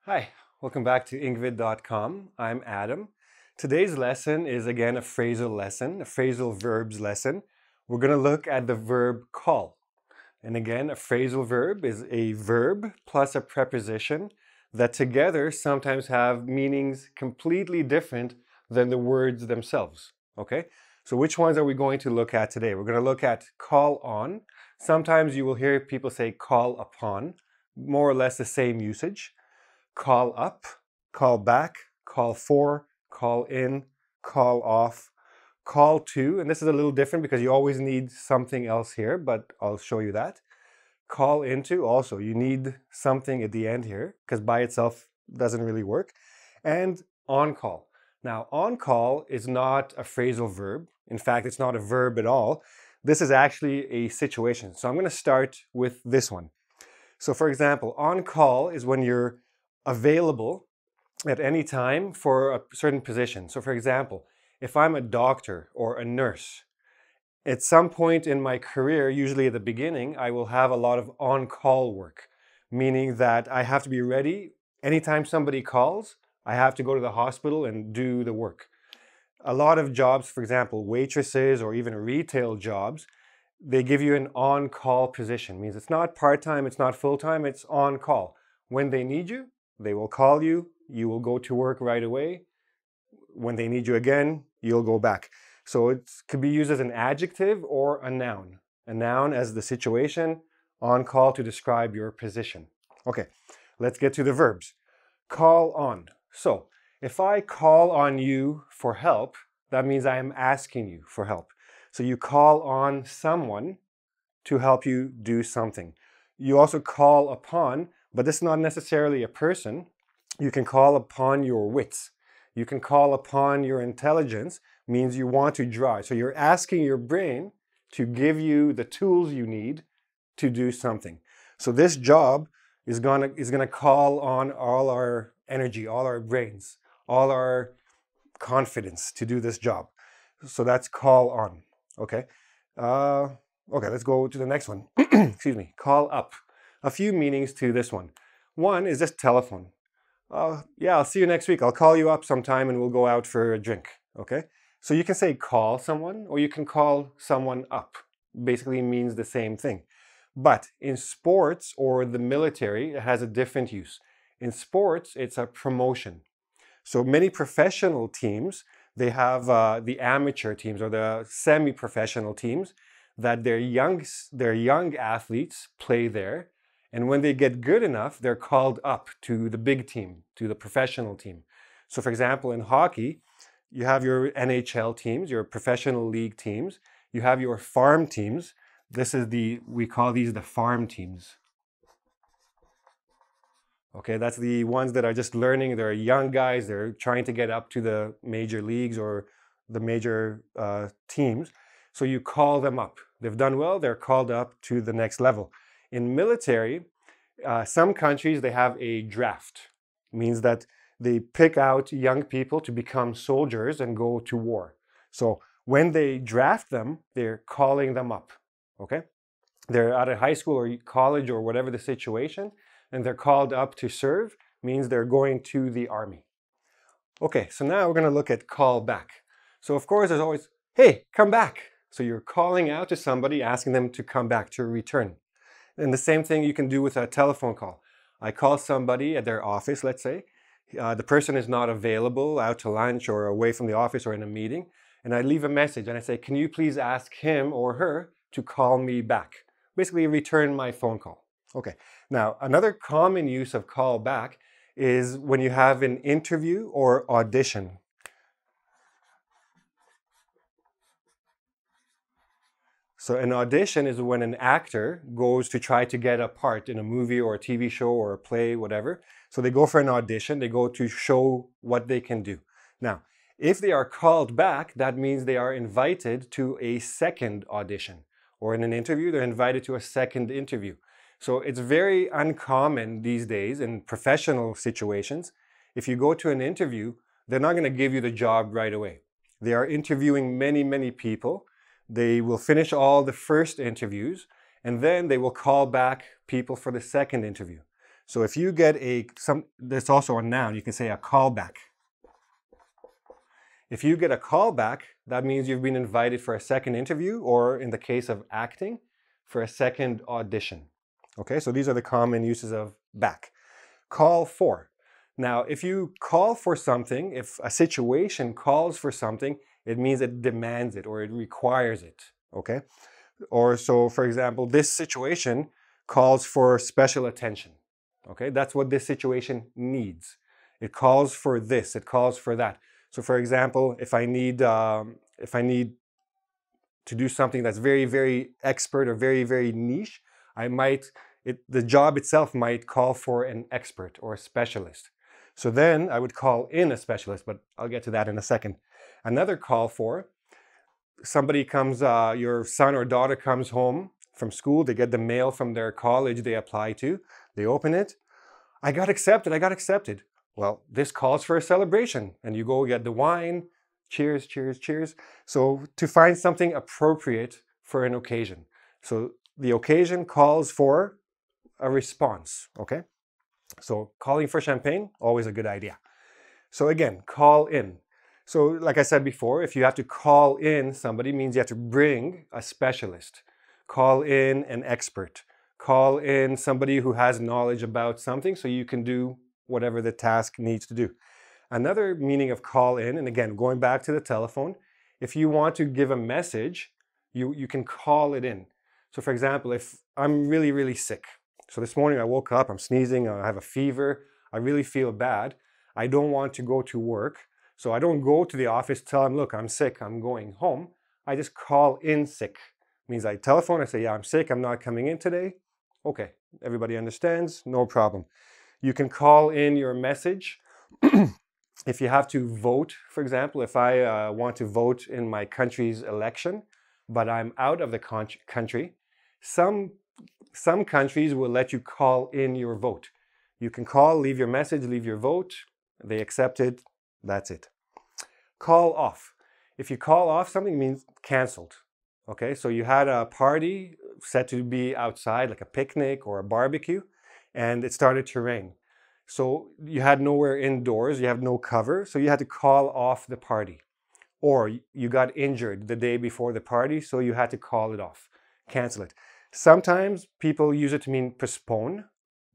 Hi, welcome back to engVid.com. I'm Adam. Today's lesson is again a phrasal lesson, a phrasal verbs lesson. We're going to look at the verb call. And again, a phrasal verb is a verb plus a preposition that together sometimes have meanings completely different than the words themselves. Okay? So which ones are we going to look at today? We're going to look at call on. Sometimes you will hear people say call upon, more or less the same usage. Call up, call back, call for, call in, call off, call to, and this is a little different because you always need something else here, but I'll show you that. Call into, also, you need something at the end here because by itself doesn't really work. And on call. Now, on call is not a phrasal verb. In fact, it's not a verb at all. This is actually a situation. So I'm going to start with this one. So for example, on call is when you're available at any time for a certain position. So for example, if I'm a doctor or a nurse, at some point in my career, usually at the beginning, I will have a lot of on-call work, meaning that I have to be ready anytime somebody calls, I have to go to the hospital and do the work. A lot of jobs, for example, waitresses or even retail jobs, they give you an on-call position. It means it's not part-time, it's not full-time, it's on-call. When they need you, they will call you, you will go to work right away. When they need you again, you'll go back. So it could be used as an adjective or a noun. A noun as the situation, on call to describe your position. Okay, let's get to the verbs. Call on. So if I call on you for help, that means I am asking you for help. So you call on someone to help you do something. You also call upon, but this is not necessarily a person. You can call upon your wits. You can call upon your intelligence, means you want to draw. So you're asking your brain to give you the tools you need to do something. So this job is gonna call on all our energy, all our brains, all our confidence to do this job. So that's call on, okay? Okay, let's go to the next one. Excuse me, call up. A few meanings to this one. One is just telephone. Yeah, I'll see you next week. I'll call you up sometime and we'll go out for a drink, okay? So you can say call someone or you can call someone up. Basically means the same thing. But in sports or the military, it has a different use. In sports, it's a promotion. So many professional teams, they have the amateur teams or the semi-professional teams that their young athletes play there. And when they get good enough, they're called up to the big team, to the professional team. So for example, in hockey, you have your NHL teams, your professional league teams. You have your farm teams. We call these the farm teams. Okay, that's the ones that are just learning. They're young guys. They're trying to get up to the major leagues or the major teams. So you call them up. They've done well. They're called up to the next level. In military, some countries, they have a draft. It means that they pick out young people to become soldiers and go to war. So when they draft them, they're calling them up. Okay? They're out of high school or college or whatever the situation, and they're called up to serve, means they're going to the army. Okay, so now we're going to look at call back. So of course, there's always, hey, come back. So you're calling out to somebody, asking them to come back, to return. And the same thing you can do with a telephone call. I call somebody at their office, let's say. The person is not available, out to lunch or away from the office or in a meeting. And I leave a message and I say, can you please ask him or her to call me back? Basically, return my phone call. Okay, now another common use of call back is when you have an interview or audition. So an audition is when an actor goes to try to get a part in a movie or a TV show or a play, whatever. So they go for an audition, they go to show what they can do. Now, if they are called back, that means they are invited to a second audition. Or in an interview, they're invited to a second interview. So it's very uncommon these days in professional situations. If you go to an interview, they're not going to give you the job right away. They are interviewing many people. They will finish all the first interviews and then they will call back people for the second interview. So if you get there's also a noun, you can say a callback. If you get a callback, that means you've been invited for a second interview, or in the case of acting, for a second audition. Okay, so these are the common uses of back. Call for. Now, if you call for something, if a situation calls for something, it means it demands it or it requires it. Okay? Or so, for example, this situation calls for special attention. Okay, that's what this situation needs. It calls for this, it calls for that. So for example, if I need to do something that's very, very expert or very, very niche, the job itself might call for an expert or a specialist. So then I would call in a specialist, but I'll get to that in a second. Another call for, somebody comes, your son or daughter comes home from school, they get the mail from their college they apply to, they open it, I got accepted. Well, this calls for a celebration, and you go get the wine, cheers, cheers, cheers. So to find something appropriate for an occasion. So the occasion calls for a response, okay? So calling for champagne, always a good idea. So again, call in. So like I said before, if you have to call in somebody, it means you have to bring a specialist. Call in an expert. Call in somebody who has knowledge about something so you can do whatever the task needs to do. Another meaning of call in, and again, going back to the telephone, if you want to give a message, you can call it in. So for example, if I'm really, really sick, so this morning I woke up, I'm sneezing, I have a fever, I really feel bad, I don't want to go to work, so I don't go to the office, tell them, look, I'm sick, I'm going home. I just call in sick. It means I telephone, I say, yeah, I'm sick, I'm not coming in today. Okay, everybody understands, no problem. You can call in your message. If you have to vote, for example, if I want to vote in my country's election, but I'm out of the country, some countries will let you call in your vote. You can call, leave your message, leave your vote. They accept it. That's it. Call off. If you call off something, it means canceled. Okay, so you had a party set to be outside, like a picnic or a barbecue, and it started to rain. So you had nowhere indoors, you have no cover, so you had to call off the party. Or you got injured the day before the party, so you had to call it off, cancel it. Sometimes people use it to mean postpone,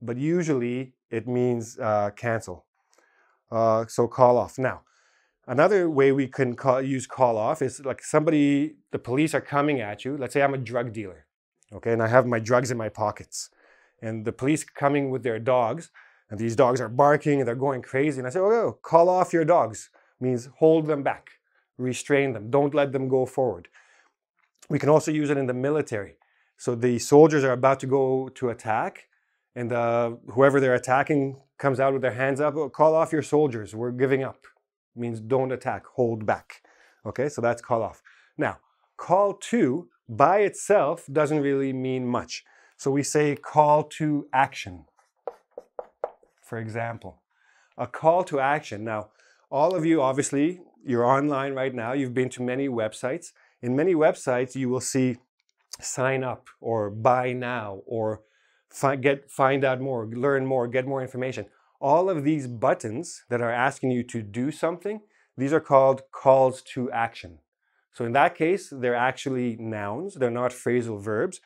but usually it means cancel. So call off. Now, another way we can use call off is like the police are coming at you. Let's say I'm a drug dealer, okay, and I have my drugs in my pockets. And the police coming with their dogs, and these dogs are barking and they're going crazy. And I say, oh, call off your dogs. Means hold them back, restrain them, don't let them go forward. We can also use it in the military. So the soldiers are about to go to attack, and whoever they're attacking comes out with their hands up, oh, call off your soldiers, we're giving up. Means don't attack, hold back. Okay, so that's call off. Now, call to by itself doesn't really mean much. So we say call to action. For example, a call to action. Now, all of you, obviously, you're online right now. You've been to many websites. In many websites, you will see sign up or buy now or find out more, learn more, get more information. All of these buttons that are asking you to do something, these are called calls to action. So in that case, they're actually nouns. They're not phrasal verbs.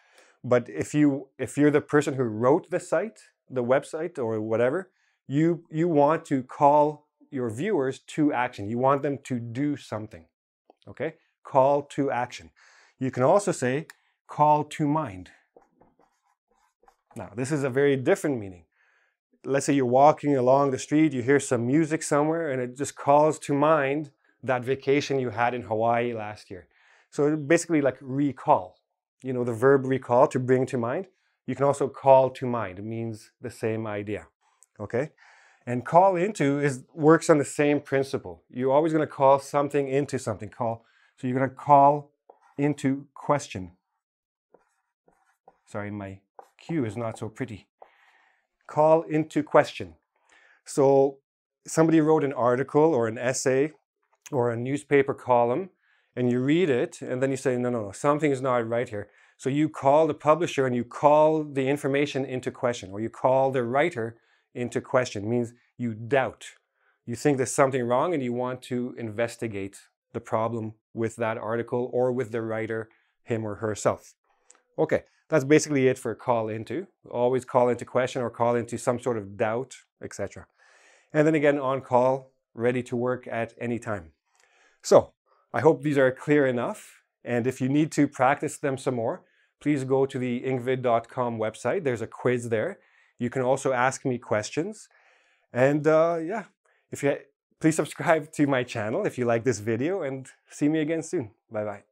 But if you're the person who wrote the site, the website or whatever, you want to call your viewers to action. You want them to do something, okay? Call to action. You can also say call to mind. Now, this is a very different meaning. Let's say you're walking along the street, you hear some music somewhere, and it just calls to mind that vacation you had in Hawaii last year. So basically like recall. You know, the verb recall, to bring to mind. You can also call to mind. It means the same idea, okay? And call into works on the same principle. You're always going to call something into something. So you're going to call into question. Sorry, my cue is not so pretty. Call into question. So somebody wrote an article or an essay or a newspaper column, and you read it, and then you say, no, something is not right here. So you call the publisher and you call the information into question, or you call the writer into question. It means you doubt. You think there's something wrong and you want to investigate the problem with that article or with the writer, him or herself. Okay, that's basically it for call into. Always call into question or call into some sort of doubt, etc. And then again, on call, ready to work at any time. So I hope these are clear enough. And if you need to practice them some more, please go to the engVid.com website. There's a quiz there. You can also ask me questions. And yeah, please subscribe to my channel if you like this video, and see me again soon. Bye-bye.